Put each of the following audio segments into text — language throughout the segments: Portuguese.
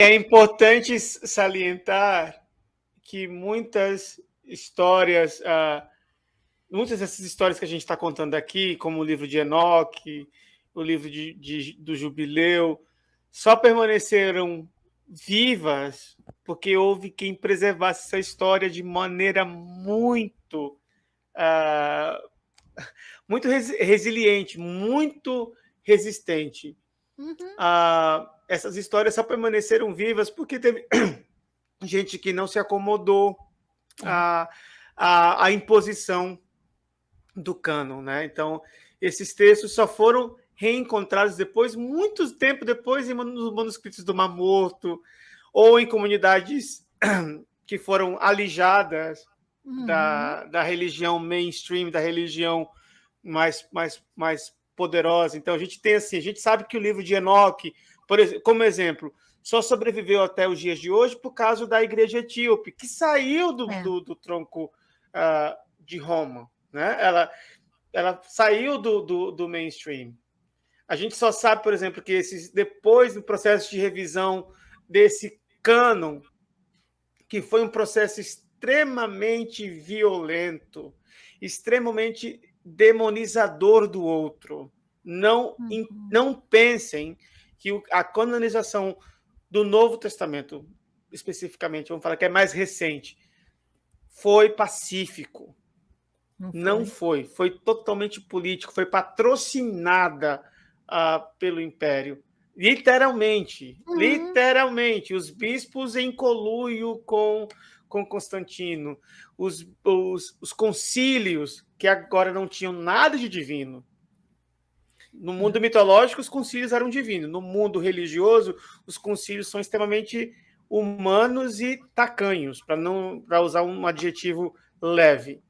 É importante salientar que muitas histórias, muitas dessas histórias que a gente está contando aqui, como o livro de Enoque, o livro do Jubileu, só permaneceram vivas porque houve quem preservasse essa história de maneira muito resiliente, muito resistente. Essas histórias só permaneceram vivas porque teve gente que não se acomodou à imposição do cânon, né? Então, esses textos só foram reencontrados depois, muito tempo depois, nos manuscritos do Mar Morto, ou em comunidades que foram alijadas da religião mainstream, da religião mais poderosa. Então, a gente tem assim, a gente sabe que o livro de Enoque, como exemplo, só sobreviveu até os dias de hoje por causa da igreja etíope, que saiu do tronco de Roma, né? Ela saiu do mainstream. A gente só sabe, por exemplo, que depois do processo de revisão desse cânon, que foi um processo extremamente violento, extremamente demonizador do outro. Não pensem que a canonização do Novo Testamento, especificamente, vamos falar que é mais recente, foi pacífico. Não foi. Foi totalmente político, foi patrocinada pelo Império. Literalmente. Os bispos em conluio com Constantino, os concílios, que agora não tinham nada de divino. No mundo mitológico, os concílios eram divinos. No mundo religioso, os concílios são extremamente humanos e tacanhos, para usar um adjetivo leve.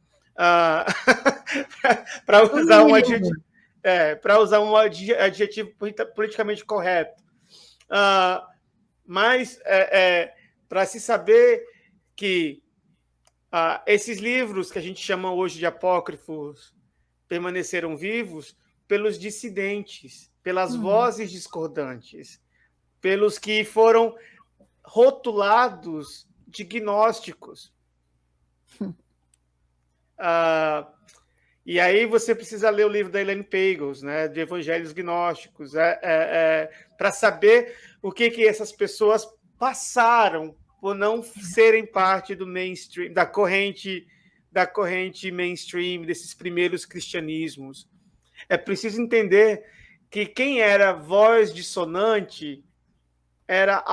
Para usar um adjetivo politicamente correto. Mas para se saber que esses livros que a gente chama hoje de apócrifos permaneceram vivos pelos dissidentes, pelas vozes discordantes, pelos que foram rotulados de gnósticos. E aí você precisa ler o livro da Elaine Pagels, né, de Evangelhos Gnósticos, para saber o que essas pessoas passaram por não serem parte do mainstream, da corrente mainstream, desses primeiros cristianismos. É preciso entender que quem era voz dissonante era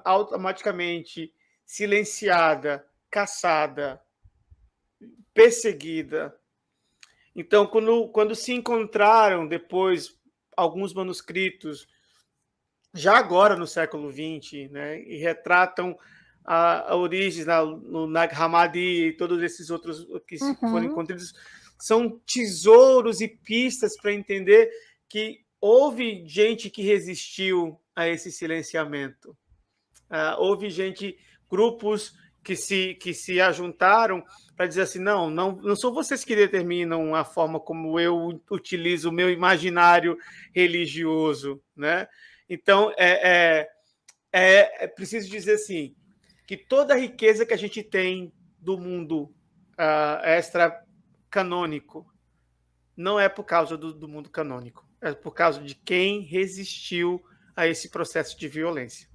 automaticamente silenciada, caçada, perseguida. Então, quando se encontraram depois alguns manuscritos, já agora no século XX, né, e retratam a origem no Nag Hammadi e todos esses outros que foram encontrados, são tesouros e pistas para entender que houve gente que resistiu a esse silenciamento. Houve grupos que se ajuntaram para dizer assim, não são vocês que determinam a forma como eu utilizo o meu imaginário religioso, né? Então, é preciso dizer assim, que toda a riqueza que a gente tem do mundo extra-canônico não é por causa do mundo canônico, é por causa de quem resistiu a esse processo de violência.